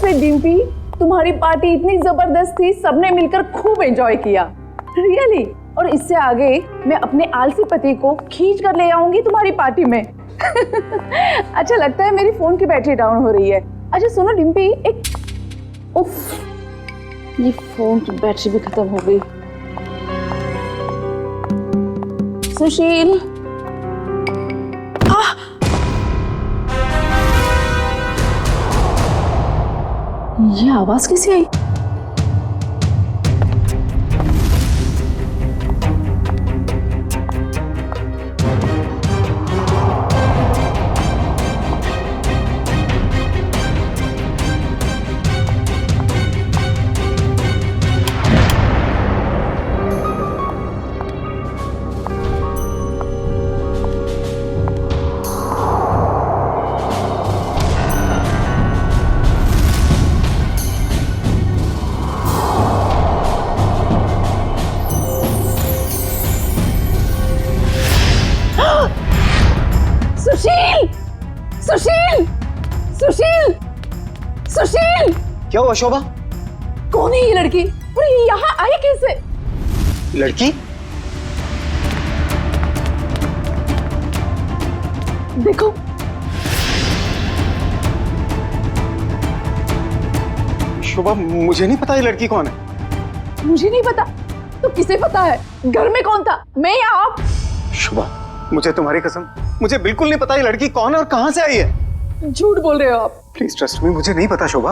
That's why Dimpy, तुम्हारी party इतनी जबरदस्त थी, सबने मिलकर खूब एंजॉय किया। रियली। और इससे आगे मैं अपने आलसी पति को खींच कर ले आऊंगी तुम्हारी पार्टी में। अच्छा लगता है मेरी फोन की बैटरी डाउन हो रही है। अच्छा सुनो डिम्पी, एक उफ, ये फोन की बैटरी भी खत्म हो गई। सुशील, ये आवाज कैसे आई? सुशील, सुशील, सुशील, सुशील! क्या हुआ शोभा? कौन है ये लड़की और ये यहाँ आई कैसे? लड़की? देखो, शोभा मुझे नहीं पता ये लड़की कौन है। मुझे नहीं पता तो किसे पता है? घर में कौन था, मैं या आप? शोभा मुझे तुम्हारी कसम, मुझे बिल्कुल नहीं पता ये लड़की कौन है और कहां से आई है। झूठ बोल रहे हो आप। प्लीज ट्रस्ट मी, मुझे नहीं पता शोभा।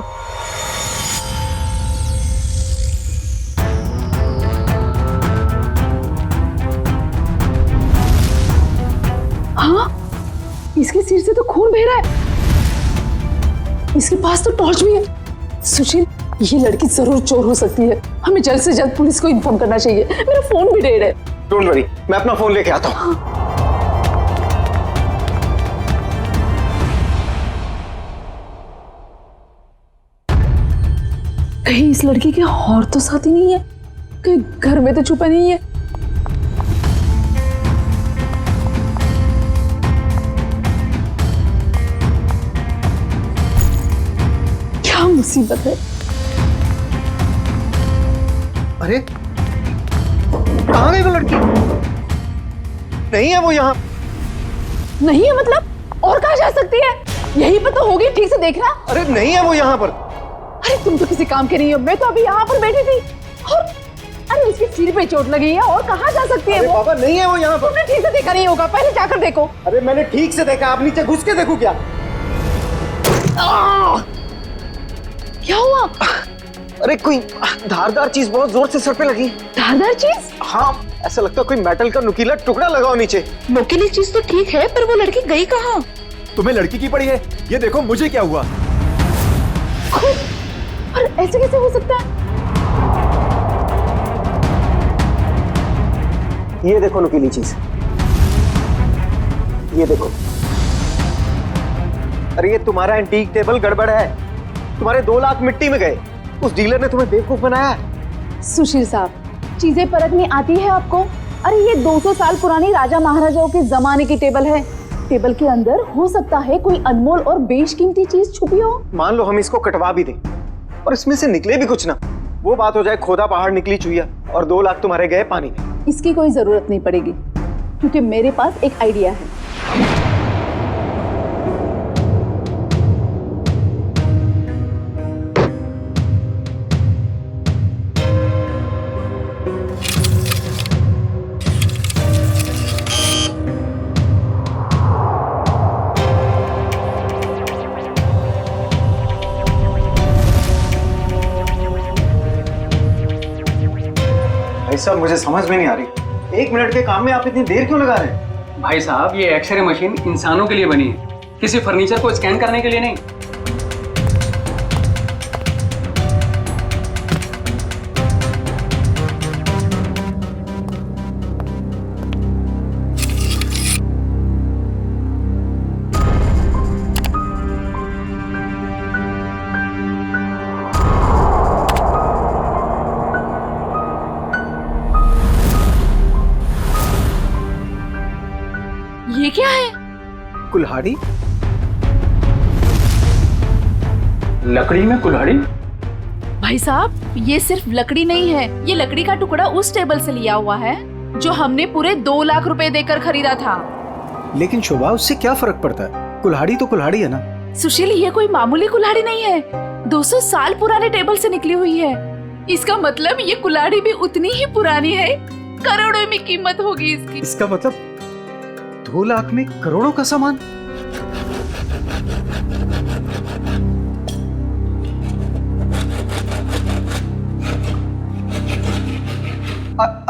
हाँ, इसके सिर से तो खून बह रहा है। इसके पास तो टॉर्च भी है। सुशील, ये लड़की जरूर चोर हो सकती है। हमें जल्द से जल्द पुलिस को इन्फॉर्म करना चाहिए। मेरा फोन भी डेड है। डोंट वरी, मैं अपना फोन लेके आता हूँ। कहीं इस लड़की के और तो साथी नहीं है? कहीं घर में तो छुपा नहीं है? क्या मुसीबत है। अरे कहाँ गई वो लड़की? नहीं है वो यहाँ। नहीं है मतलब? और कहाँ जा सकती है? यहीं पर तो होगी, ठीक से देखना। अरे नहीं है वो यहाँ पर। अरे तुम तो किसी काम के नहीं हो। मैं तो अभी यहाँ पर बैठी थी और अरे उसके सिर पे चोट लगी है। और कहाँ जा सकती है वो? पापा नहीं है वो यहाँ पर। तुमने ठीक से देखा नहीं होगा, पहले जाकर देखो। अरे मैंने ठीक से देखा, आप नीचे घुस के देखो क्या? क्या हुआ? अरे कोई धारदार चीज बहुत जोर से सर पे लगी। धारदार चीज? हाँ, ऐसा लगता है कोई मेटल का नुकीला टुकड़ा लगाओ नीचे। नुकीली चीज तो ठीक है, पर वो लड़की गई कहाँ? तुम्हें लड़की की पड़ी है? ये देखो मुझे क्या हुआ। और ऐसे कैसे हो सकता है? ये देखो नुकीली चीज, ये देखो। अरे ये तुम्हारा एंटीक टेबल गड़बड़ है। तुम्हारे 2 लाख मिट्टी में गए। उस डीलर ने तुम्हें बेवकूफ बनाया। सुशील साहब, चीजें परखनी आती है आपको? अरे ये 200 साल पुरानी राजा महाराजाओं के जमाने की टेबल है। टेबल के अंदर हो सकता है कोई अनमोल और बेशकीमती चीज छुपी हो। मान लो हम इसको कटवा भी दें और इसमें से निकले भी कुछ ना, वो बात हो जाए खोदा पहाड़ निकली चुईया और 2 लाख तुम्हारे गए पानी में। इसकी कोई जरूरत नहीं पड़ेगी, क्योंकि मेरे पास एक आइडिया है। ऐसा मुझे समझ में नहीं आ रही, 1 मिनट के काम में आप इतनी देर क्यों लगा रहे हैं? भाई साहब, ये एक्सरे मशीन इंसानों के लिए बनी है, किसी फर्नीचर को स्कैन करने के लिए नहीं। ये क्या है? कुल्हाड़ी? लकड़ी में कुल्हाड़ी? भाई साहब, ये सिर्फ लकड़ी नहीं है, ये लकड़ी का टुकड़ा उस टेबल से लिया हुआ है जो हमने पूरे 2 लाख रुपए देकर खरीदा था। लेकिन शोभा, उससे क्या फर्क पड़ता है? कुल्हाड़ी तो कुल्हाड़ी है ना। सुशील, ये कोई मामूली कुल्हाड़ी नहीं है, 200 साल पुराने टेबल से निकली हुई है। इसका मतलब ये कुल्हाड़ी भी उतनी ही पुरानी है, करोड़ों में कीमत होगी इसकी। इसका मतलब 2 लाख में करोड़ों का सामान।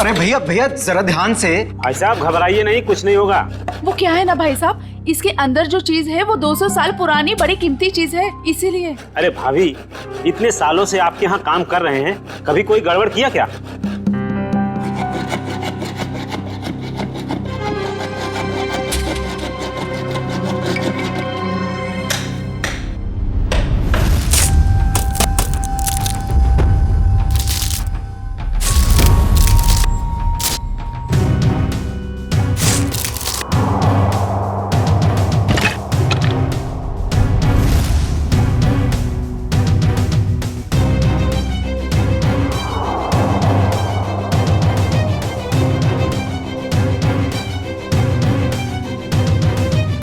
अरे भैया भैया, जरा ध्यान से। भाई साहब घबराइए नहीं, कुछ नहीं होगा। वो क्या है ना भाई साहब, इसके अंदर जो चीज है वो 200 साल पुरानी बड़ी कीमती चीज है, इसीलिए। अरे भाभी, इतने सालों से आपके यहाँ काम कर रहे हैं, कभी कोई गड़बड़ किया क्या?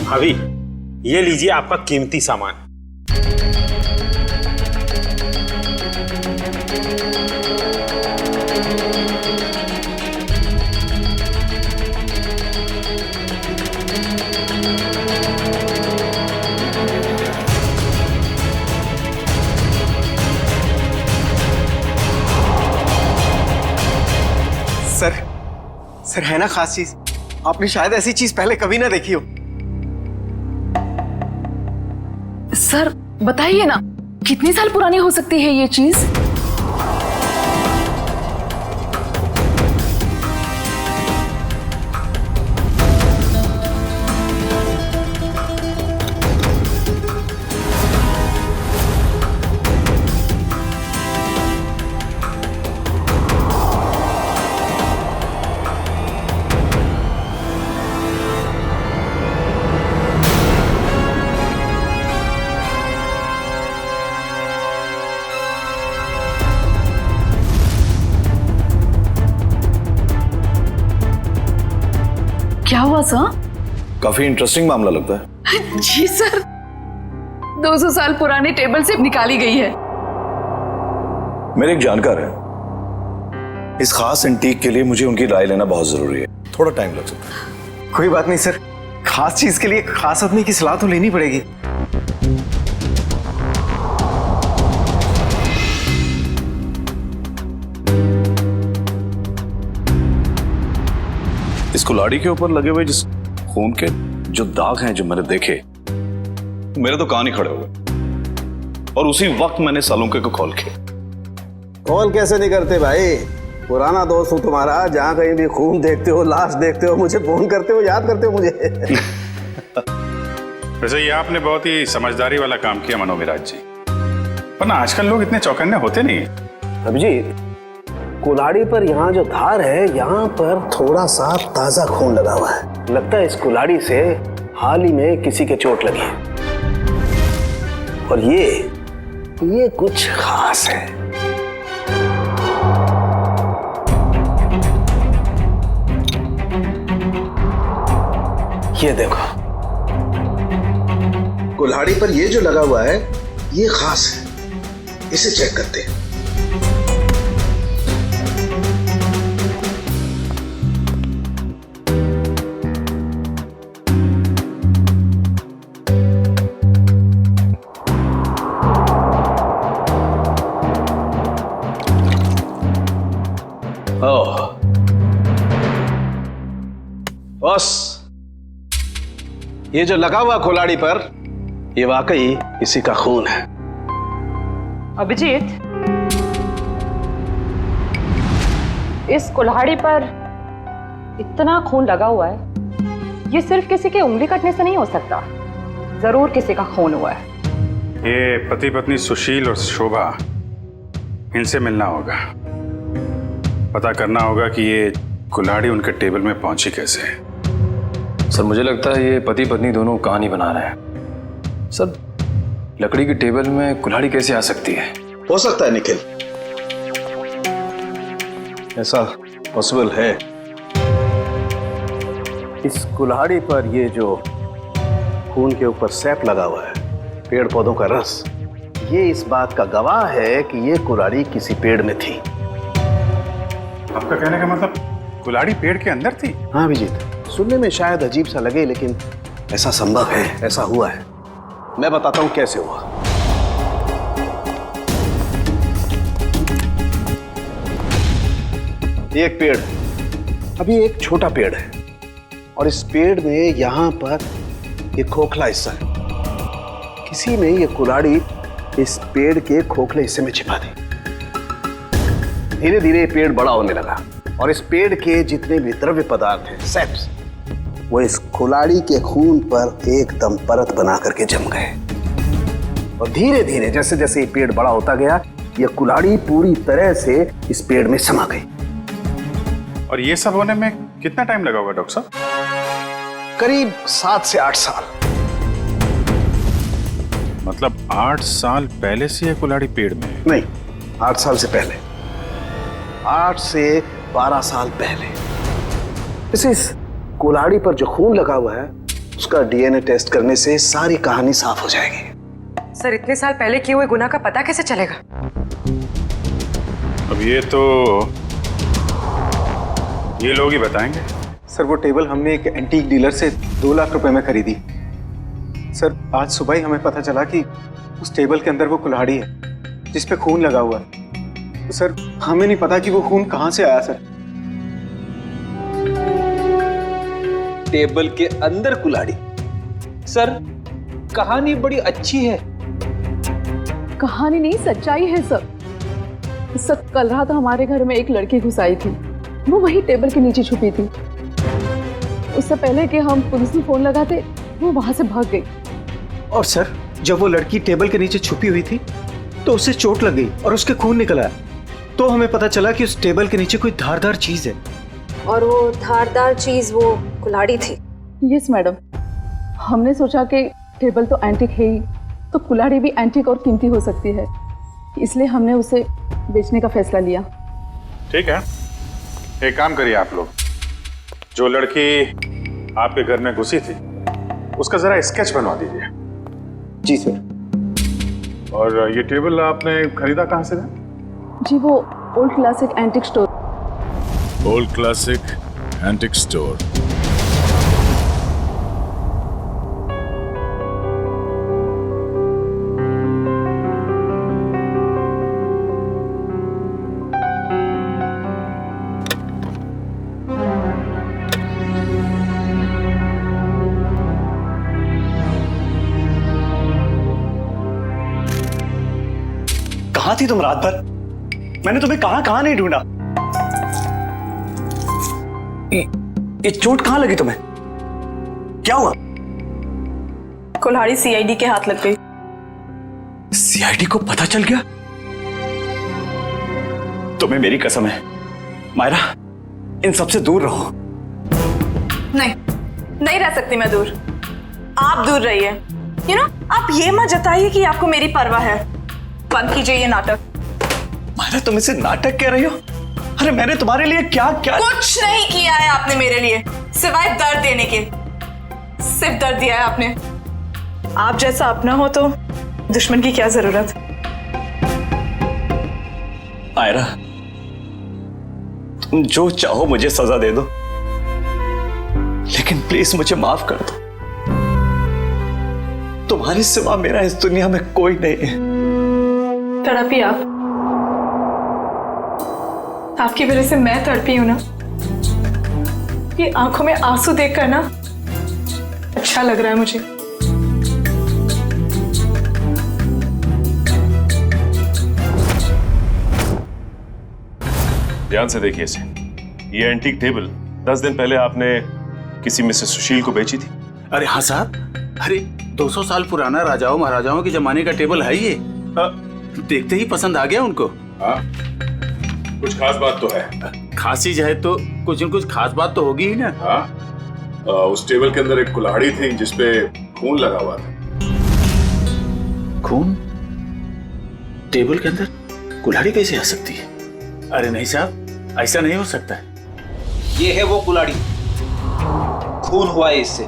भाभी, ये लीजिए आपका कीमती सामान। सर है ना खास चीज? आपने शायद ऐसी चीज पहले कभी ना देखी हो। सर बताइए ना, कितनी साल पुरानी हो सकती है ये चीज? क्या हुआ सर? काफी इंटरेस्टिंग मामला लगता है। जी सर, 200 साल पुराने टेबल से निकाली गई है। मेरे एक जानकार है, इस खास एंटीक के लिए मुझे उनकी राय लेना बहुत जरूरी है, थोड़ा टाइम लग सकता है। कोई बात नहीं सर, खास चीज के लिए खास आदमी की सलाह तो लेनी पड़ेगी। इस कुल्हाड़ी के ऊपर लगे हुए जिस खून के जो दाग हैं जो मैंने देखे, मेरे तो कान ही खड़े हो गए। और उसी वक्त मैंने सालुंके को कॉल किया। कॉल कैसे नहीं करते भाई, पुराना दोस्त हूँ तुम्हारा, जहाँ कहीं भी खून देखते हो, लाश देखते हो, मुझे फोन करते हो, याद करते हो मुझे। वैसे ये आपने बहुत ही समझदारी वाला काम किया मनोविराज जी, वरना आजकल लोग इतने चौकन्ने होते नहीं। अभिजीत, कुल्हाड़ी पर यहाँ जो धार है, यहाँ पर थोड़ा सा ताजा खून लगा हुआ है। लगता है इस कुल्हाड़ी से हाल ही में किसी के चोट लगी है। और ये कुछ खास है। ये देखो, कुल्हाड़ी पर ये जो लगा हुआ है ये खास है, इसे चेक करते हैं। बस ये जो लगा हुआ कुल्हाड़ी पर, ये वाकई किसी का खून है। अभिजीत, इस कुल्हाड़ी पर इतना खून लगा हुआ है, ये सिर्फ किसी के उंगली कटने से नहीं हो सकता, जरूर किसी का खून हुआ है। ये पति पत्नी सुशील और शोभा, इनसे मिलना होगा, पता करना होगा कि ये कुल्हाड़ी उनके टेबल में पहुंची कैसे। सर मुझे लगता है ये पति पत्नी दोनों कहानी बना रहे हैं। सर लकड़ी की टेबल में कुल्हाड़ी कैसे आ सकती है? हो सकता है निखिल, ऐसा पॉसिबल है। इस कुल्हाड़ी पर ये जो खून के ऊपर सैप लगा हुआ है, पेड़ पौधों का रस, ये इस बात का गवाह है कि ये कुल्हाड़ी किसी पेड़ में थी। आपका कहने का मतलब कुल्हाड़ी पेड़ के अंदर थी? हाँ अभिजीत, सुनने में शायद अजीब सा लगे लेकिन ऐसा संभव है, ऐसा हुआ है। मैं बताता हूं कैसे हुआ। एक पेड़, अभी एक छोटा पेड़ है और इस पेड़ में यहां पर एक खोखला हिस्सा है। किसी ने ये कुल्हाड़ी इस पेड़ के खोखले हिस्से में छिपा दी। धीरे धीरे ये पेड़ बड़ा होने लगा और इस पेड़ के जितने भी द्रव्य पदार्थ हैं, सेप्स, वो इस कुल्हाड़ी के खून पर एकदम परत बना करके जम गए। और धीरे धीरे जैसे जैसे ये पेड़ बड़ा होता गया, ये कुल्हाड़ी पूरी तरह से इस पेड़ में समा गई। और ये सब होने में कितना टाइम लगा होगा डॉक्टर साहब? करीब 7 से 8 साल। मतलब 8 साल पहले से ये कुल्हाड़ी पेड़ में है? नहीं, 8 साल से पहले, 8 से 12 साल पहले। इस कुल्हाड़ी पर जो खून लगा हुआ है, उसका डीएनए टेस्ट करने से सारी कहानी साफ हो जाएगी। सर, इतने साल पहले किए हुए गुनाह का पता कैसे चलेगा? अब ये तो ये लोग ही बताएंगे। सर वो टेबल हमने एक एंटीक डीलर से 2 लाख रुपए में खरीदी। सर आज सुबह ही हमें पता चला कि उस टेबल के अंदर वो कुल्हाड़ी है जिस पे खून लगा हुआ है। तो सर हमें नहीं पता कि वो खून कहां से आया। सर टेबल के अंदर कुल्हाड़ी? सर कहानी बड़ी अच्छी है। कहानी नहीं, सच्चाई है सर। सर कल रात हमारे घर में एक लड़की घुस आई थी, वो वही टेबल के नीचे छुपी थी। उससे पहले कि हम पुलिस में फोन लगाते, वो वहां से भाग गई। और सर जब वो लड़की टेबल के नीचे छुपी हुई थी तो उसे चोट लग गई और उसके खून निकल आया। तो हमें पता चला कि उस टेबल के नीचे कोई धारदार चीज है। और वो धारदार चीज वो कुल्हाड़ी थी। यस मैडम, हमने सोचा कि टेबल तो एंटीक है ही, तो कुल्हाड़ी भी एंटीक और कीमती हो सकती है, इसलिए हमने उसे बेचने का फैसला लिया। ठीक है, एक काम करिए आप लोग, जो लड़की आपके घर में घुसी थी उसका जरा स्केच बनवा दीजिए। जी सर। और ये टेबल आपने खरीदा कहाँ से था? जी वो old classic antique store. Old classic antique store. कहाँ थी तुम रात भर? मैंने तुम्हें कहाँ कहाँ नहीं ढूंढा। ये चोट कहाँ लगी तुम्हें? क्या हुआ? कुल्हाड़ी सीआईडी के हाथ लग गई। सीआईडी को पता चल गया? तुम्हें मेरी कसम है मायरा, इन सबसे दूर रहो। नहीं रह सकती मैं दूर। आप दूर रहिए। आप ये मत जताइए कि आपको मेरी परवाह है। बंद कीजिए ये नाटक। मायरा तुम इसे नाटक कह रही हो? अरे मैंने तुम्हारे लिए क्या क्या कुछ नहीं किया है आपने मेरे लिए, सिवाय दर्द देने के। सिर्फ दर्द दिया है आपने। आप जैसा अपना हो तो दुश्मन की क्या जरूरत। मायरा तुम जो चाहो मुझे सजा दे दो, लेकिन प्लीज मुझे माफ कर दो। तुम्हारे सिवा मेरा इस दुनिया में कोई नहीं है। तड़पी आपकी वजह से मैं तड़पी हूं ना। ये आंखों में आंसू देखकर ना अच्छा लग रहा है मुझे। ध्यान से देखिए इसे। ये एंटीक टेबल 10 दिन पहले आपने किसी मिसेस सुशील को बेची थी। अरे हाँ साहब, अरे 200 साल पुराना राजाओं महाराजाओं के जमाने का टेबल है ये। देखते ही पसंद आ गया उनको। हाँ, कुछ खास बात तो है। खास चीज है तो कुछ न कुछ खास बात तो होगी ही ना। हाँ, उस टेबल के अंदर एक कुल्हाड़ी थी जिसपे खून लगा हुआ था। खून टेबल के अंदर कुल्हाड़ी कैसे आ सकती है? अरे नहीं साहब, ऐसा नहीं हो सकता है। ये है वो कुल्हाड़ी, खून हुआ है इससे।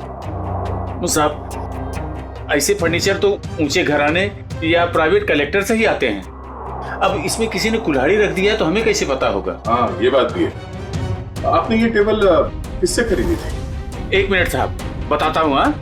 साहब, ऐसे फर्नीचर तो ऊंचे घराने या प्राइवेट कलेक्टर से ही आते हैं। अब इसमें किसी ने कुल्हाड़ी रख दिया है तो हमें कैसे पता होगा? हाँ, ये बात भी है। आपने ये टेबल किससे खरीदी थी? 1 मिनट साहब, बताता हूँ। हाँ,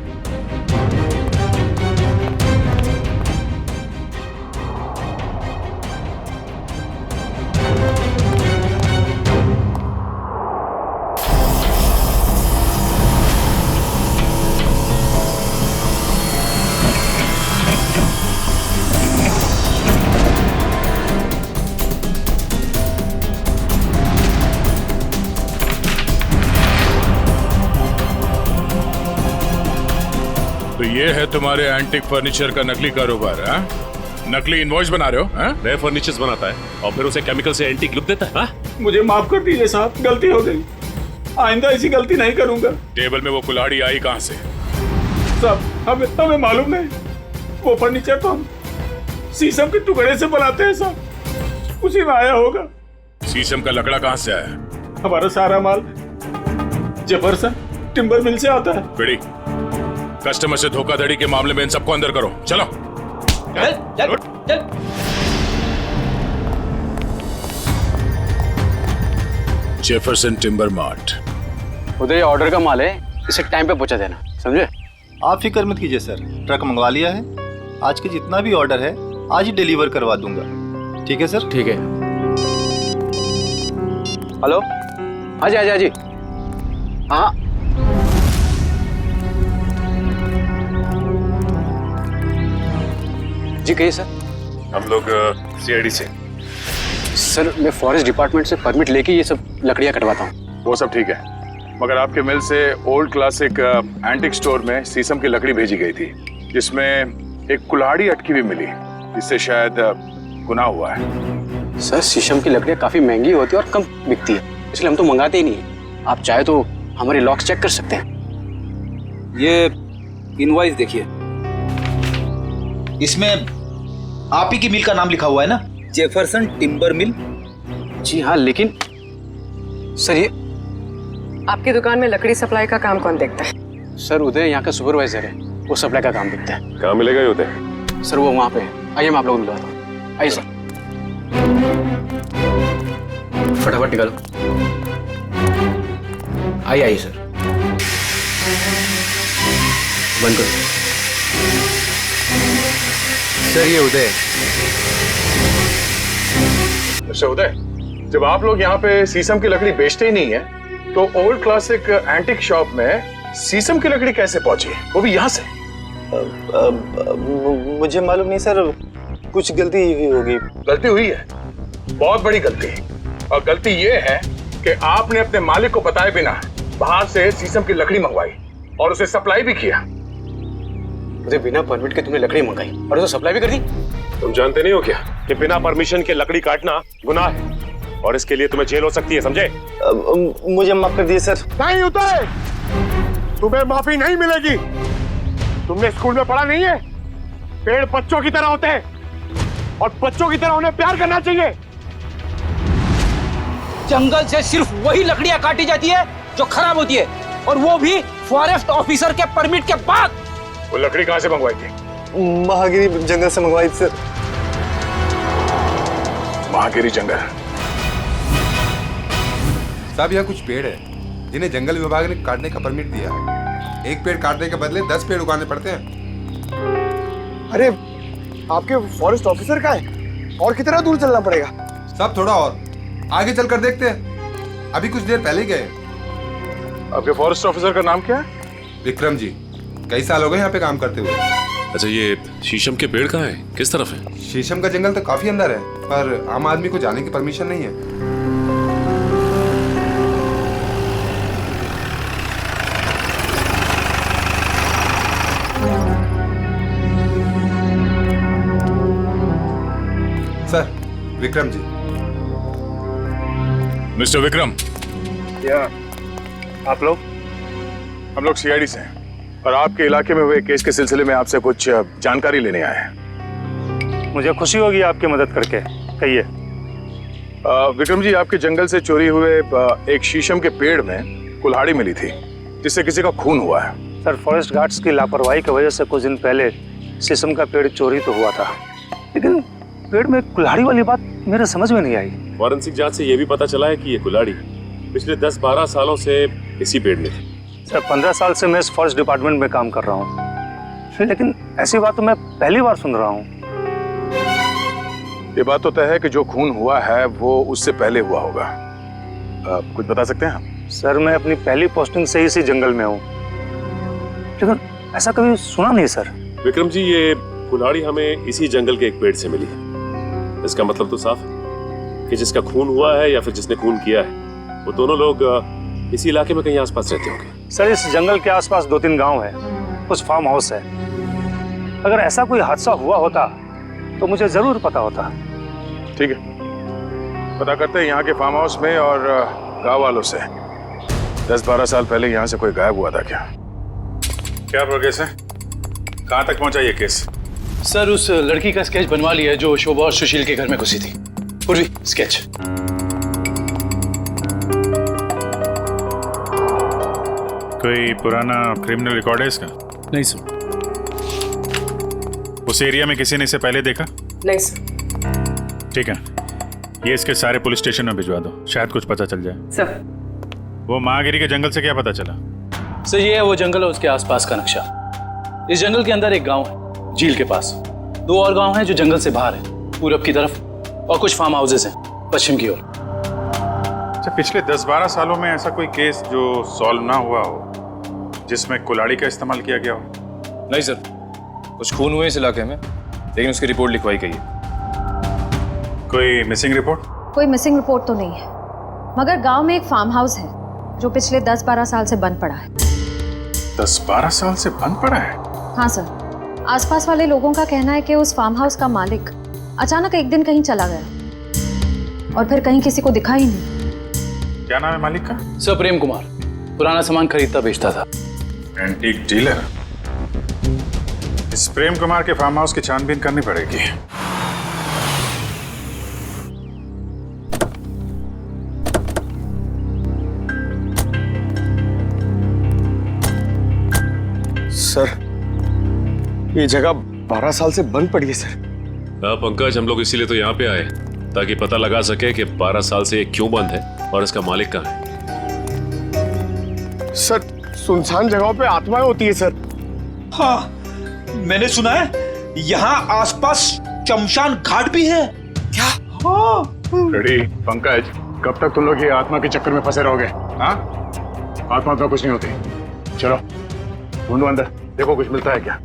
तो ये है तुम्हारे एंटिक फर्नीचर का नकली कारोबार? नकली इनवॉइस बना रहे हो? नए फर्नीचर्स बनाता है और फिर उसे केमिकल से एंटीक लुक देता है। मुझे माफ कर दीजिए साहब, गलती हो गई। आइंदा ऐसी गलती नहीं करूंगा। टेबल में वो कुल्हाड़ी आई कहाँ से? साहब, हमें मालूम नहीं। वो फर्नीचर तो हम शीशम के टुकड़े से बनाते हैं साहब, उसी में आया होगा। शीशम का लकड़ा कहाँ से आया? हमारा सारा माल जेफरसन टिम्बर मिल से आता है। बेड़ी, कस्टमर से धोखाधड़ी के मामले में इन सबको अंदर करो। चलो चल। Jefferson timber mart. उधर ये ऑर्डर का माल है, इसे टाइम पे पहुंचा देना, समझे? आप फिक्र मत कीजिए सर, ट्रक मंगवा लिया है। आज के जितना भी ऑर्डर है आज ही डिलीवर करवा दूंगा। ठीक है सर? ठीक है। हेलो, हाँ जी। हाँ, जी कहिए सर। हम लोग सीआईडी से। सर, मैं फॉरेस्ट डिपार्टमेंट से परमिट लेके ये सब लकड़ियाँ कटवाता हूँ। वो सब ठीक है, मगर आपके मिल से ओल्ड क्लासिक एंटिक स्टोर में शीशम की लकड़ी भेजी गई थी, जिसमें एक कुल्हाड़ी अटकी हुई मिली, जिससे शायद गुनाह हुआ है। सर, शीशम की लकड़ियाँ काफी महंगी होती है और कम बिकती है, इसलिए हम तो मंगाते ही नहीं। आप चाहे तो हमारे लॉक्स चेक कर सकते हैं। ये इनवॉइस देखिए, इसमें आप ही की मिल का नाम लिखा हुआ है ना, जेफरसन टिम्बर मिल। जी हाँ, लेकिन सर ये आपकी दुकान में लकड़ी सप्लाई का काम कौन देखता है? सर, उदय यहाँ का सुपरवाइजर है, वो सप्लाई का काम देखता है। कहाँ मिलेगा ये उदय? सर, वो वहाँ पे है। आइए मैं आप लोगों को बुलाता हूँ। आइए सर, फटाफट निकालो। आइए सर, बंद करो। सर, ये उदय। अच्छा उदय, जब आप लोग यहाँ पे शीशम की लकड़ी बेचते ही नहीं है, तो ओल्ड क्लासिक एंटिक शॉप में शीशम की लकड़ी कैसे पहुंची, वो भी यहाँ से? मुझे मालूम नहीं सर, कुछ गलती हुई होगी। गलती हुई है, बहुत बड़ी गलती। और गलती ये है कि आपने अपने मालिक को बताए बिना बाहर से शीशम की लकड़ी मंगवाई और उसे सप्लाई भी किया। मुझे बिना परमिट के तुमने लकड़ी मंगाई और उसे सप्लाई भी कर दी। तुम जानते नहीं हो क्या कि बिना परमिशन के लकड़ी काटना गुनाह है और इसके लिए तुम्हें जेल हो सकती है, समझे? मुझे माफ कर दिए सर। नहीं उदय, तुम्हें माफी नहीं मिलेगी। तुमने स्कूल में पढ़ा नहीं है, पेड़ बच्चों की तरह होते हैं और बच्चों की तरह उन्हें प्यार करना चाहिए। जंगल से सिर्फ वही लकड़ियां काटी जाती है जो खराब होती है, और वो भी फॉरेस्ट ऑफिसर के परमिट के बाद। वो लकड़ी कहाँ से मंगवाई थी? महागिरी जंगल से मंगवाई थी सर। महागिरी जंगल? साहब, यहाँ कुछ पेड़ है जिन्हें जंगल विभाग ने काटने का परमिट दिया है। एक पेड़ काटने के बदले 10 पेड़ उगाने पड़ते हैं। अरे, आपके फॉरेस्ट ऑफिसर का है, और कितना दूर चलना पड़ेगा? सब थोड़ा और आगे चलकर देखते हैं, अभी कुछ देर पहले ही गए। आपके फॉरेस्ट ऑफिसर का नाम क्या है? विक्रम जी, कई साल हो गए यहाँ पे काम करते हुए। अच्छा, ये शीशम के पेड़ कहाँ है, किस तरफ है? शीशम का जंगल तो काफी अंदर है, पर आम आदमी को जाने की परमिशन नहीं है। सर, विक्रम जी। मिस्टर विक्रम। क्या आप लोग? हम लोग सीआईडी से हैं और आपके इलाके में हुए केस के सिलसिले में आपसे कुछ जानकारी लेने आए हैं। मुझे खुशी होगी आपकी मदद करके। कहिए। विक्रम जी, आपके जंगल से चोरी हुए एक शीशम के पेड़ में कुल्हाड़ी मिली थी जिससे किसी का खून हुआ है। सर, फॉरेस्ट गार्ड्स की लापरवाही की वजह से कुछ दिन पहले शीशम का पेड़ चोरी तो हुआ था, लेकिन पेड़ में कुल्हाड़ी वाली बात मेरे समझ में नहीं आई। फॉरेंसिक जांच से यह भी पता चला है कि ये कुल्हाड़ी पिछले 10-12 सालों से इसी पेड़ में थी। सर, 15 साल से मैं इस फॉरेस्ट डिपार्टमेंट में काम कर रहा हूँ, लेकिन ऐसी बात तो मैं पहली बार सुन रहा हूँ। ये बात तो तय है कि जो खून हुआ है वो उससे पहले हुआ होगा। कुछ बता सकते हैं आप? सर, मैं अपनी पहली पोस्टिंग से इसी जंगल में हूँ, लेकिन ऐसा कभी सुना नहीं सर। विक्रम जी, ये कुल्हाड़ी हमें इसी जंगल के एक पेड़ से मिली है। इसका मतलब तो साफ है कि जिसका खून हुआ है या फिर जिसने खून किया है वो दोनों लोग इसी इलाके में कहीं आसपास रहते होंगे। सर, इस जंगल के आसपास 2-3 गांव है, कुछ फार्म हाउस है। अगर ऐसा कोई हादसा हुआ होता तो मुझे जरूर पता होता। ठीक है, पता करते हैं यहाँ के फार्म हाउस में और गांव वालों से। 10-12 साल पहले यहाँ से कोई गायब हुआ था क्या? क्या प्रोग्रेस है? कहाँ तक पहुँचा ये केस? सर, उस लड़की का स्केच बनवा लिया है जो शोभा और सुशील के घर में घुसी थी। पूर्वी, स्केच। कोई पुराना क्रिमिनल रिकॉर्ड है इसका? नहीं सर। उस एरिया में किसी ने इसे पहले देखा? नहीं सर। ठीक है, ये इसके सारे पुलिस स्टेशन में भिजवा दो, शायद कुछ पता चल जाए। सर। वो महागिरी के जंगल से क्या पता चला? सर, ये है वो जंगल और उसके आसपास का नक्शा। इस जंगल के अंदर एक गांव है झील के पास, 2 और गांव हैं जो जंगल से बाहर है, पूरब की तरफ, और कुछ फार्म हाउसेस हैं पश्चिम की ओर। अच्छा, पिछले 10-12 सालों में ऐसा कोई केस जो सॉल्व ना हुआ हो जिसमें कुल्हाड़ी का इस्तेमाल किया गया हो? नहीं सर, कुछ खून हुए इस इलाके में, लेकिन उसकी रिपोर्ट लिखवाई गई है। कोई मिसिंग रिपोर्ट? कोई मिसिंग रिपोर्ट तो नहीं है, मगर गांव में एक फार्म हाउस है जो पिछले 10-12 साल से बंद पड़ा है। 10-12 साल से बंद पड़ा है? हाँ सर, आसपास वाले लोगों का कहना है कि उस फार्म हाउस का मालिक अचानक एक दिन कहीं चला गया और फिर कहीं किसी को दिखा ही नहीं। क्या नाम है मालिक का? सर, प्रेम कुमार। पुराना सामान खरीदता बेचता था। Antique dealer? इस प्रेम कुमार के फार्म हाउस की छानबीन करनी पड़ेगी। सर, ये जगह 12 साल से बंद पड़ी है सर। हाँ पंकज, हम लोग इसीलिए तो यहाँ पे आए ताकि पता लगा सके कि 12 साल से ये क्यों बंद है और इसका मालिक कहाँ है। सर, सुनसान जगहों पे आत्माएं होती है सर। हाँ, मैंने सुना है यहाँ आसपास शमशान घाट भी है। क्या? हाँ। रेडी पंकज, कब तक तुम लोग ये आत्मा के चक्कर में फंसे रहोगे? हाँ, आत्मा तो कुछ नहीं होती। चलो ढूंढो अंदर, देखो कुछ मिलता है क्या।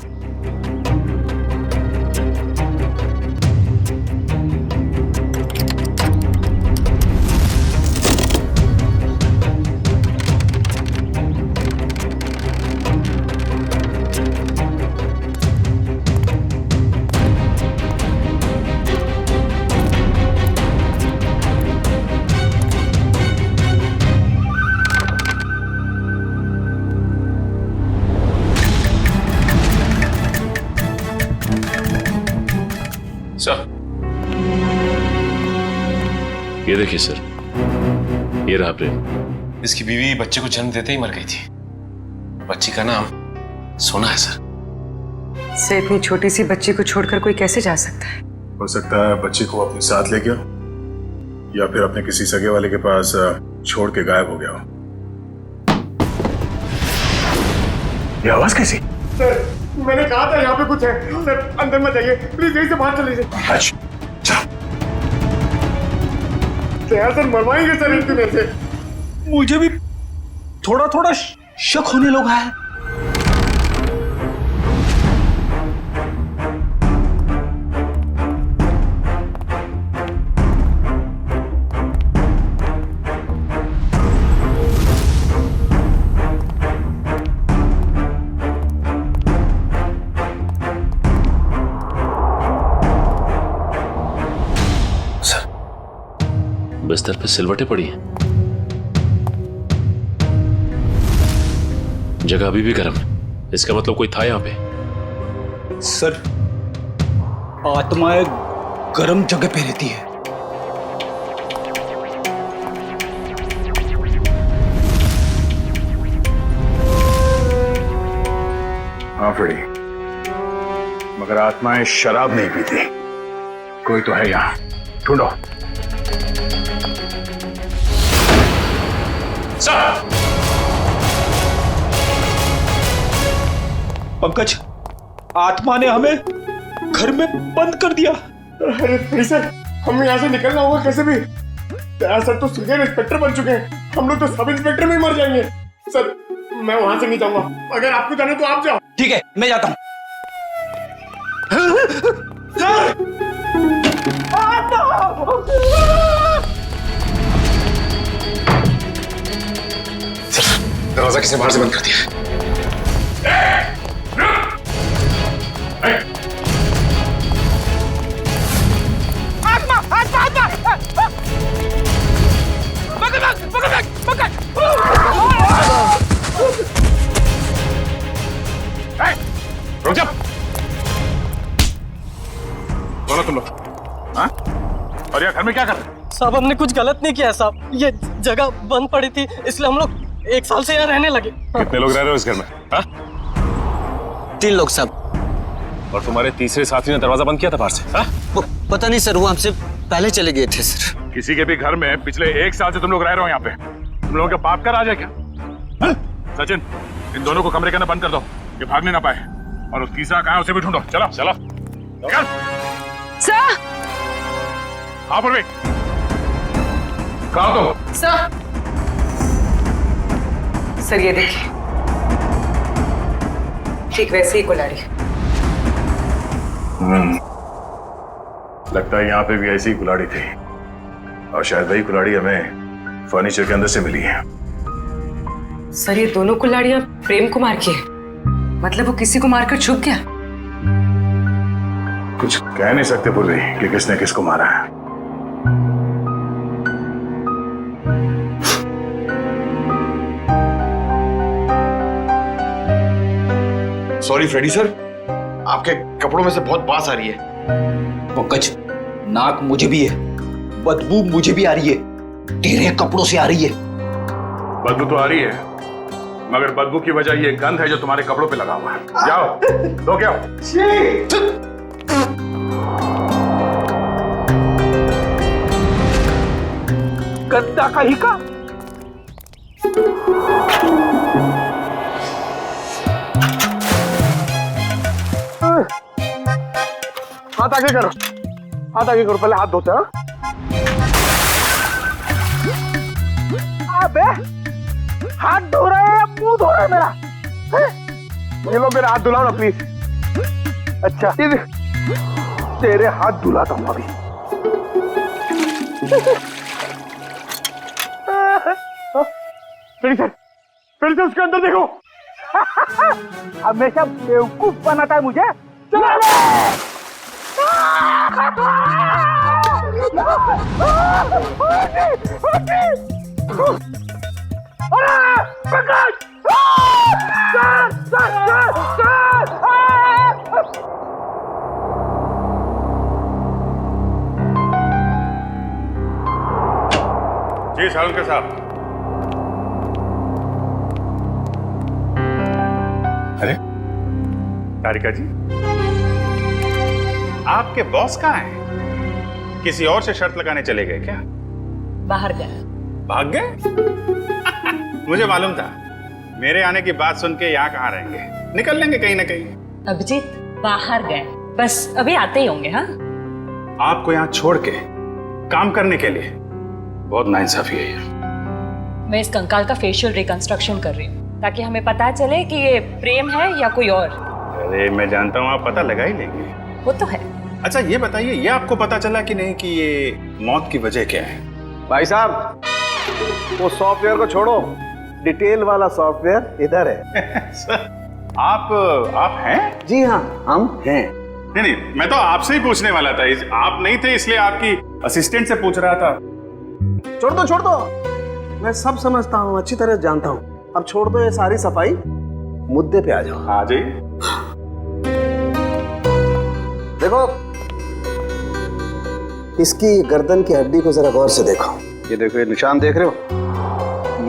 सर, ये देखिए सर, ये रहा प्रेम। इसकी बीवी बच्चे को जन्म देते ही मर गई थी। बच्ची का नाम सोना है सर। से इतनी छोटी सी बच्ची को छोड़कर कोई कैसे जा सकता है? हो सकता है बच्ची को अपने साथ ले गया या फिर अपने किसी सगे वाले के पास छोड़ के गायब हो गया हो। ये आवाज कैसी? सर, मैंने कहा था यहाँ पे कुछ है। सर, अंदर मत जाइए प्लीज, यहीं से बाहर चले जाइए। अच्छा, यार सर, मरवाएंगे सर इनकी वजह से। मुझे भी थोड़ा थोड़ा शक होने लगा है। बिस्तर पे सिलवटें पड़ी हैं। जगह अभी भी गर्म है, इसका मतलब कोई था यहाँ पे। सर, आत्माएं गर्म जगह पे रहती है। हाँ फ्रेडी, मगर आत्माएं शराब नहीं पीती। कोई तो है यहाँ, ढूंढो। पंकज, आत्मा ने हमें घर में बंद कर दिया। अरे फ्रेडी सर, हमें यहाँ से निकलना होगा कैसे भी। दया सर तो सीनियर इंस्पेक्टर बन चुके हैं, हम लोग तो सब इंस्पेक्टर में ही मर जाएंगे। सर मैं वहां से नहीं जाऊंगा, अगर आपको जाना तो आप जाओ। ठीक है, मैं जाता हूं। दरवाजा किसने बाहर से बंद कर दिया? आत्मा आत्मा आत्मा रुक जा। बोलो तुम लोग, हाँ? और यहाँ घर में क्या कर रहे हो? साहब हमने कुछ गलत नहीं किया साहब, ये जगह बंद पड़ी थी इसलिए हम लोग 1 साल से यहाँ रहने लगे। कितने लोग रह रहे हो इस घर में? हाँ? 3 लोग साहब। और तुम्हारे तीसरे साथी ने दरवाजा बंद किया था बाहर से? हाँ? पता नहीं सर, वो हमसे पहले चले गए थे सर। किसी के भी घर में पिछले 1 साल से तुम लोग रह रहे हो यहाँ पे? तुम लोगों के बाप का राज है क्या? हाँ? सचिन, इन दोनों को कमरे के अंदर बंद कर दो, ये भागने ना पाए। और उस तीसरा कहाँ है उसे भी ढूंढो। चलो चलो सर। हाँ परवीन, कहाँ तुम? सर ये देखिए, ठीक वैसे ही कुल्हाड़ी। लगता है यहाँ पे भी ऐसी ही कुल्हाड़ी थी, और शायद वही कुल्हाड़ी हमें फर्नीचर के अंदर से मिली है। सर ये दोनों कुल्हाड़ियां प्रेम कुमार की है, मतलब वो किसी को मारकर छुप गया। कुछ कह नहीं सकते पूर्वी कि किसने किसको मारा है। सॉरी फ्रेडी सर, आपके कपड़ों में से बहुत बास आ रही है। पंकज, नाक मुझे भी है, बदबू मुझे भी आ रही है, तेरे कपड़ों से आ रही है। बदबू तो आ रही है, मगर बदबू की वजह ये गंध है जो तुम्हारे कपड़ों पे लगा हुआ है। जाओ धो के आओ। गद्दा का ही का। हाथ आगे करो, हाथ आगे करो, पहले हाथ धोते हैं। अबे हाथ धो रहे हैं, मुंह धो रहा है मेरा। ये लो मेरा हाथ धुलाओ ना प्लीज। अच्छा तेरे हाथ धुलाता हूँ अभी। फिर से उसके अंदर देखो। हमेशा बेवकूफ बनाता है मुझे। चलो जी सालुंके साहब। अरे तारिका जी, आपके बॉस कहाँ हैं? किसी और से शर्त लगाने चले गए क्या? बाहर गए। भाग गए? मुझे मालूम था, मेरे आने की बात सुन के यहाँ कहाँ रहेंगे, निकल लेंगे कहीं ना कहीं। अभिजीत बाहर गए, बस अभी आते ही होंगे। हाँ, आपको यहाँ छोड़ के काम करने के लिए बहुत नाइंसाफी है ये। मैं इस कंकाल का फेशियल रिकंस्ट्रक्शन कर रही हूँ ताकि हमें पता चले कि ये प्रेम है या कोई और। अरे मैं जानता हूँ आप पता लगा ही लेंगे। वो तो है। अच्छा ये बताइए, ये आपको पता चला कि नहीं कि ये मौत की वजह क्या है? भाई साहब वो सॉफ्टवेयर को छोड़ो, डिटेल वाला सॉफ्टवेयर इधर है। सर आप हैं? जी हाँ हम हैं। नहीं, मैं तो आपसे ही पूछने वाला था, आप नहीं थे इसलिए आपकी असिस्टेंट से पूछ रहा था। छोड़ दो, मैं सब समझता हूँ, अच्छी तरह जानता हूँ। अब छोड़ दो ये सारी सफाई, मुद्दे पे आ जाओ। हाँ जी। देखो इसकी गर्दन की हड्डी को जरा गौर से देखो। ये देखो, ये निशान देख रहे हो?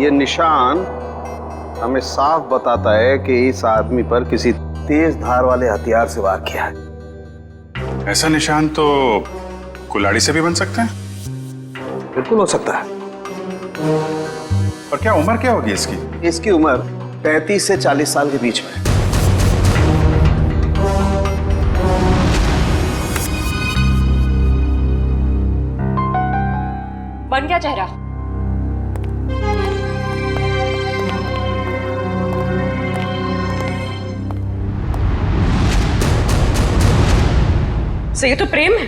ये निशान हमें साफ बताता है कि इस आदमी पर किसी तेज धार वाले हथियार से वार किया है। ऐसा निशान तो कुल्हाड़ी से भी बन सकता है? बिल्कुल हो सकता है। और क्या उम्र क्या होगी इसकी? इसकी उम्र 35 से 40 साल के बीच में। बन गया चेहरा? सर ये तो प्रेम है।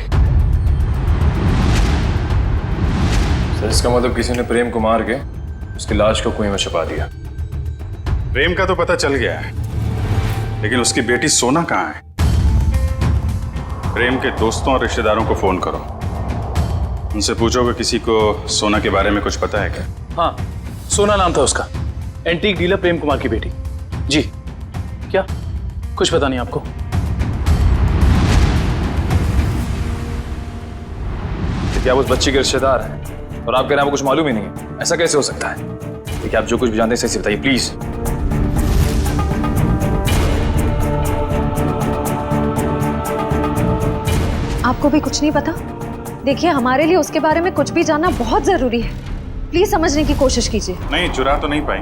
सर इसका मतलब किसी ने प्रेम को मार के उसकी लाश को कुएं में छुपा दिया। प्रेम का तो पता चल गया है, लेकिन उसकी बेटी सोना कहाँ है? प्रेम के दोस्तों और रिश्तेदारों को फोन करो, उनसे पूछोगे किसी को सोना के बारे में कुछ पता है क्या? हाँ, सोना नाम था उसका, एंटीक डीलर प्रेम कुमार की बेटी। जी क्या कुछ पता नहीं आपको? क्या उस बच्ची के रिश्तेदार हैं और आप कह रहे हैं आपको कुछ मालूम ही नहीं है? ऐसा कैसे हो सकता है? देखिए आप जो कुछ भी जानते हैं सही से बताइए प्लीज। आपको भी कुछ नहीं पता? देखिए हमारे लिए उसके बारे में कुछ भी जानना बहुत जरूरी है। प्लीज समझने की कोशिश कीजिए। नहीं, चुरा तो नहीं पाई,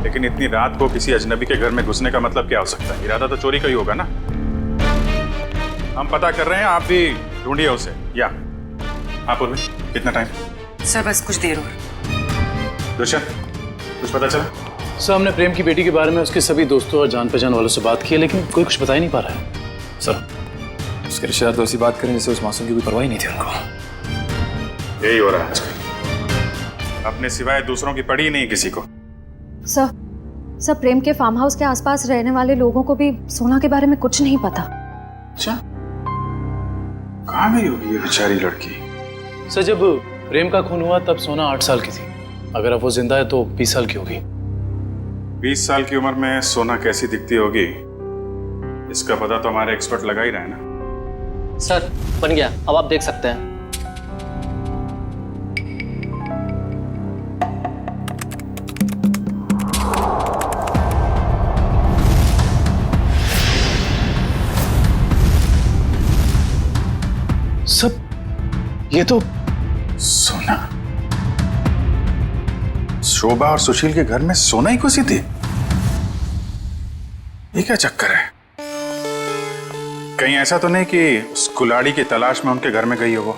लेकिन इतनी रात को किसी अजनबी के घर में घुसने का मतलब क्या हो सकता है? इरादा तो चोरी का ही होगा ना। हम पता कर रहे हैं, आप भी ढूंढिए उसे। या हाँ पूर्वी, कितना टाइम? सर बस कुछ देर और। दुष्यंत, कुछ पता चला? सर हमने प्रेम की बेटी के बारे में उसके सभी दोस्तों और जान पहचान वालों से बात की है, लेकिन कोई कुछ बता ही नहीं पा रहा है। सर उसके रिश्तेदार तो ऐसी बात करें जैसे उस मासूम की कोई परवाह ही नहीं थी उनको। यही हो रहा है आजकल, अपने सिवाय दूसरों की पड़ी नहीं किसी को। सर प्रेम के फार्म हाउस के आसपास रहने वाले लोगों को भी सोना के बारे में कुछ नहीं पता। अच्छा, कहाँ गई होगी ये बेचारी लड़की? सर जब प्रेम का खून हुआ तब सोना 8 साल की थी। अगर अब वो जिंदा है तो 20 साल की होगी। 20 साल की उम्र में सोना कैसी दिखती होगी, इसका पता तो हमारे एक्सपर्ट लगा ही रहे हैं ना। सर बन गया, अब आप देख सकते हैं। सब ये तो सोना, शोभा और सुशील के घर में सोना ही घुसी थी। ये क्या चक्कर है? कहीं ऐसा तो नहीं कि उस कुल्हाड़ी की तलाश में उनके घर में गई हो वो?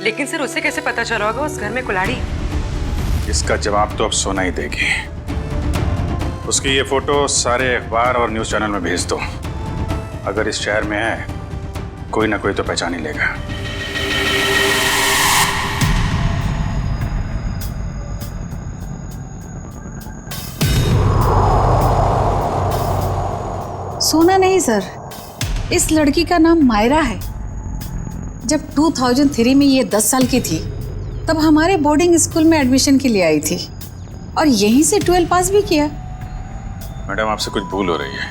लेकिन सर उसे कैसे पता चला होगा उस घर में कुल्हाड़ी? इसका जवाब तो अब सोना ही देगी। उसकी ये फोटो सारे अखबार और न्यूज चैनल में भेज दो। अगर इस शहर में है कोई ना कोई तो पहचान ही लेगा। सोना नहीं सर, इस लड़की का नाम मायरा है। जब 2003 में ये 10 साल की थी तब हमारे बोर्डिंग स्कूल में एडमिशन के लिए आई थी और यहीं से 12 पास भी किया। मैडम आपसे कुछ भूल हो रही है।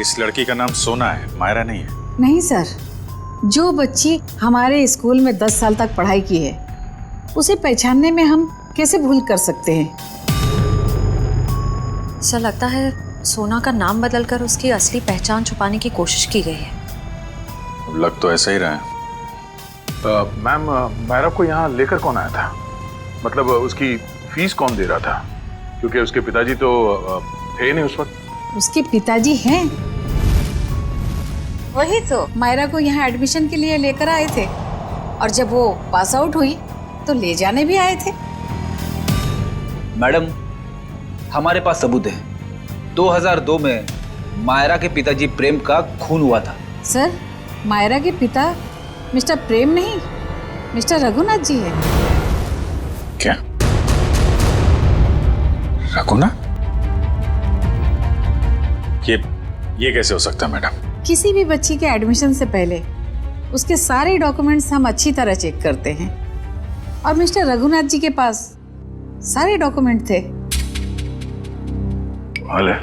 इस लड़की का नाम सोना है, मायरा नहीं है। नहीं सर, जो बच्ची हमारे स्कूल में 10 साल तक पढ़ाई की है उसे पहचानने में हम कैसे भूल कर सकते हैं? सर लगता है सोना का नाम बदलकर उसकी असली पहचान छुपाने की कोशिश की गई है। लग तो ऐसा ही रहा है। मैम, मायरा को यहाँ लेकर कौन आया था? मतलब उसकी फीस कौन दे रहा था? क्योंकि उसके पिताजी तो थे नहीं उस वक्त। उसके पिताजी हैं, वही तो मायरा को यहाँ एडमिशन के लिए लेकर आए थे और जब वो पास आउट हुई तो ले जाने भी आए थे। मैडम हमारे पास सबूत है। 2002 में मायरा के पिताजी प्रेम का खून हुआ था। सर मायरा के पिता मिस्टर प्रेम नहीं, मिस्टर रघुनाथ जी है। क्या? रघुनाथ? ये कैसे हो सकता है मैडम? किसी भी बच्ची के एडमिशन से पहले उसके सारे डॉक्यूमेंट्स हम अच्छी तरह चेक करते हैं और मिस्टर रघुनाथ जी के पास सारे डॉक्यूमेंट थे। हाल है,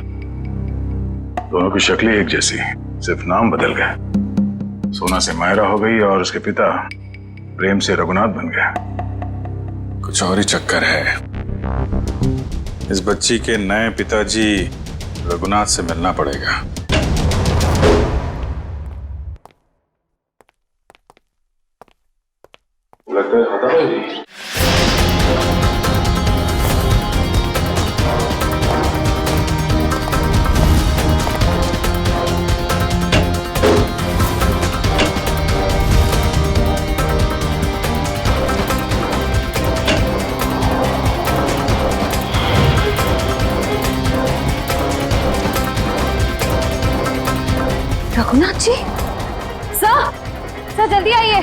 दोनों की शक्लें एक जैसी, सिर्फ नाम बदल गए। सोना से मायरा हो गई और उसके पिता प्रेम से रघुनाथ बन गया। कुछ और ही चक्कर है। इस बच्ची के नए पिताजी रघुनाथ से मिलना पड़ेगा। लगता है खत्म है जी। रघुनाथ जी, सर जल्दी आइए।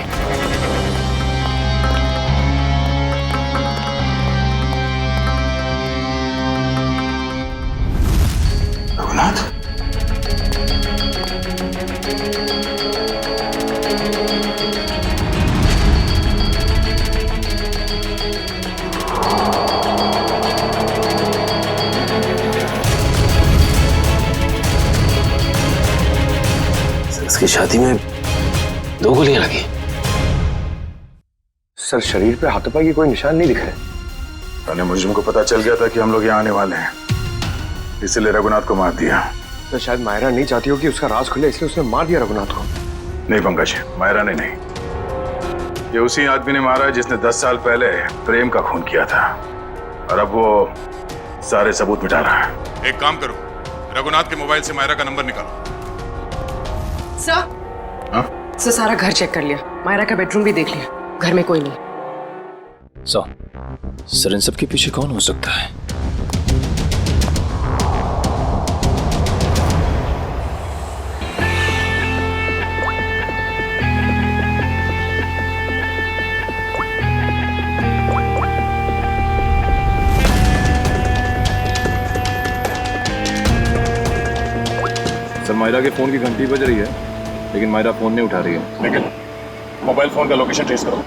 रघुनाथ, इसकी छाती में 2 गोलियां लगी। सर शरीर पे हाथों पाई की कोई निशान नहीं दिख रहे। मुझे को पता चल गया था कि हम लोग यहाँ आने वाले हैं, इसलिए रघुनाथ को मार दिया। तो शायद मायरा नहीं चाहती हो कि उसका राज खुले, इसलिए उसने मार दिया रघुनाथ को। नहीं पंकज, मायरा ने नहीं। ये उसी आदमी ने मारा जिसने 10 साल पहले प्रेम का खून किया था, और अब वो सारे सबूत मिटा रहा है। एक काम करो, रघुनाथ के मोबाइल से मायरा का नंबर निकालो। सर सारा घर चेक कर लिया, मायरा का बेडरूम भी देख लिया, घर में कोई नहीं। सर इन सब के पीछे कौन हो सकता है? सर मायरा के फोन की घंटी बज रही है, लेकिन मायरा फोन नहीं उठा रही है। लेकिन मोबाइल फोन का लोकेशन ट्रेस करो।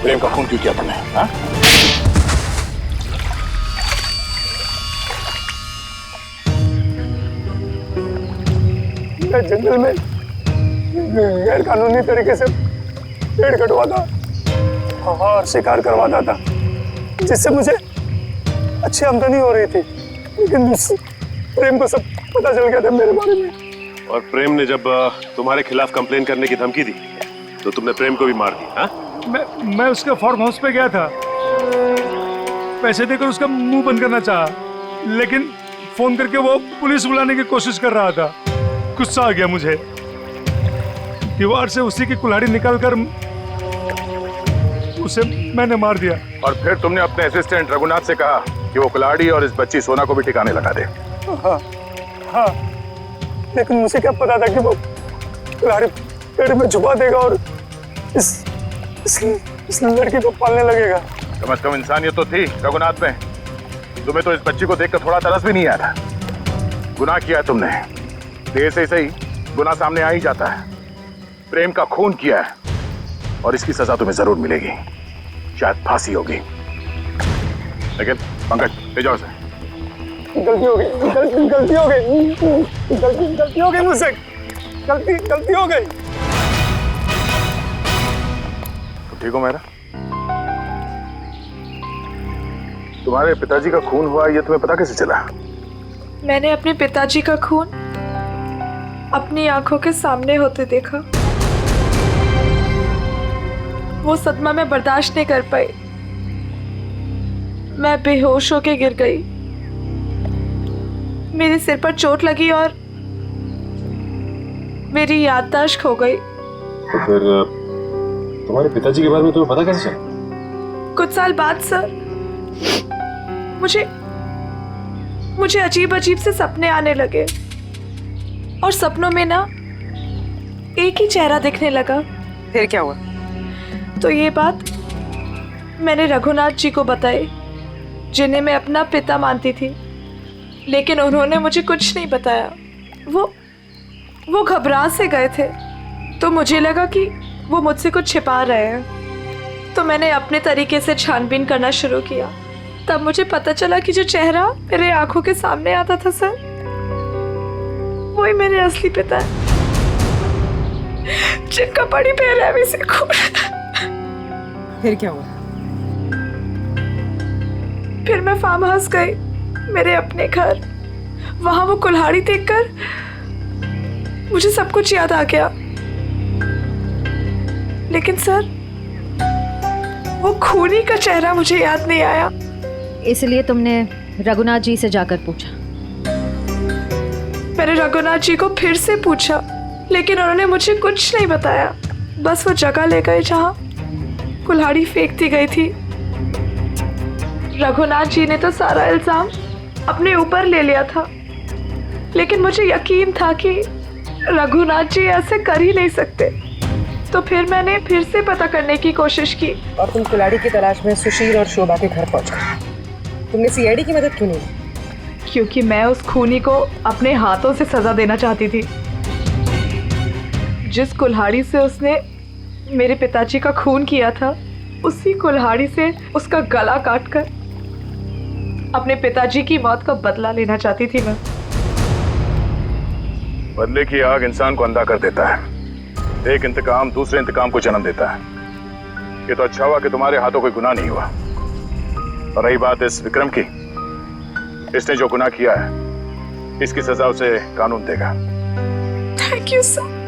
प्रेम का खून क्यों किया तुमने? हाँ? मैं जंगल में गैर कानूनी तरीके से पेड़ कटवाता और शिकार करवाता था, जिससे मुझे अच्छी आमदनी हो रही थी। लेकिन प्रेम को सब पता चल गया था मेरे बारे में। और प्रेम ने जब तुम्हारे खिलाफ कंप्लेन करने की धमकी दी तो तुमने प्रेम को भी मार दी। हाँ? मैं उसके फार्म हाउस पे गया था, पैसे देकर उसका मुंह बंद करना चाहा, लेकिन फोन करके वो पुलिस बुलाने की कोशिश कर रहा था। गुस्सा आ गया मुझे, दीवार से उसी की कुल्हाड़ी निकालकर उसे मैंने मार दिया। और फिर तुमने अपने असिस्टेंट रघुनाथ से कहा कि वो कुल्हाड़ी और इस बच्ची सोना को भी ठिकाने लगा दे। हाँ, लेकिन मुझे क्या पता था कि वो कुल्हाड़ी पेड़ में छुपा देगा और इस लड़की को पालने लगेगा। कम से कम इंसानियत तो थी रघुनाथ में। तुम्हें तो इस बच्ची को देखकर थोड़ा तरस भी नहीं आया था। गुनाह किया है तुमने, देर से सही गुनाह सामने आ ही जाता है। प्रेम का खून किया है और इसकी सजा तुम्हें जरूर मिलेगी, शायद फांसी होगी। लेकिन पंकज ले जाओ इसे। गलती हो गई, गलती हो गई, गलती हो गई मुझसे, गलती हो गई। ठीक हो मेरा? तुम्हारे पिताजी का खून हुआ ये तुम्हें पता कैसे चला? मैंने अपने पिताजी का खून अपनी आंखों के सामने होते देखा। वो सदमा मैं बर्दाश्त नहीं कर पाई। मैं बेहोश होके गिर गई। मेरे सिर पर चोट लगी और मेरी याददाश्त खो गई। तो फिर तुम्हारे पिताजी के बारे में तुम्हें पता कैसे चला? कुछ साल बाद सर मुझे अजीब अजीब से सपने आने लगे और सपनों में ना एक ही चेहरा दिखने लगा। फिर क्या हुआ? तो ये बात मैंने रघुनाथ जी को बताई, जिन्हें मैं अपना पिता मानती थी, लेकिन उन्होंने मुझे कुछ नहीं बताया। वो घबरा से गए थे, तो मुझे लगा कि वो मुझसे कुछ छिपा रहे हैं। तो मैंने अपने तरीके से छानबीन करना शुरू किया। तब मुझे पता चला कि जो चेहरा मेरे आंखों के सामने आता था सर, वही मेरे असली पिता है, जिनका बड़ी बेरहमी से खून। फिर क्या हुआ? फिर मैं फार्म हाउस गई, मेरे अपने घर। वहां वो कुल्हाड़ी देखकर मुझे सब कुछ याद आ गया। लेकिन सर, वो खूनी का चेहरा मुझे याद नहीं आया। इसलिए तुमने रघुनाथ जी से जाकर पूछा? मैंने रघुनाथ जी को फिर से पूछा, लेकिन उन्होंने मुझे कुछ नहीं बताया। बस वो जगह ले गए जहाँ कुल्हाड़ी फेंक दी गई थी। रघुनाथ जी ने तो सारा इल्जाम अपने ऊपर ले लिया था, लेकिन मुझे यकीन था कि रघुनाथ जी ऐसे कर ही नहीं सकते। तो फिर मैंने फिर से पता करने की कोशिश की। और तुम कुल्हाड़ी की तलाश में सुशील और शोभा के घर पहुंचे। तुमने सीआईडी की मदद क्यों नहीं? क्योंकि मैं उस खूनी को अपने हाथों से सजा देना चाहती थी। जिस कुल्हाड़ी से उसने मेरे पिताजी का खून किया था, उसी कुल्हाड़ी से उसका गला काटकर अपने पिताजी की मौत का बदला लेना चाहती थी मैं। बदले की आग इंसान को अंधा कर देता है। एक इंतकाम दूसरे इंतकाम को जन्म देता है। ये तो अच्छा हुआ कि तुम्हारे हाथों कोई गुनाह नहीं हुआ। और रही बात इस विक्रम की, इसने जो गुनाह किया है, इसकी सजा उसे कानून देगा। Thank you sir.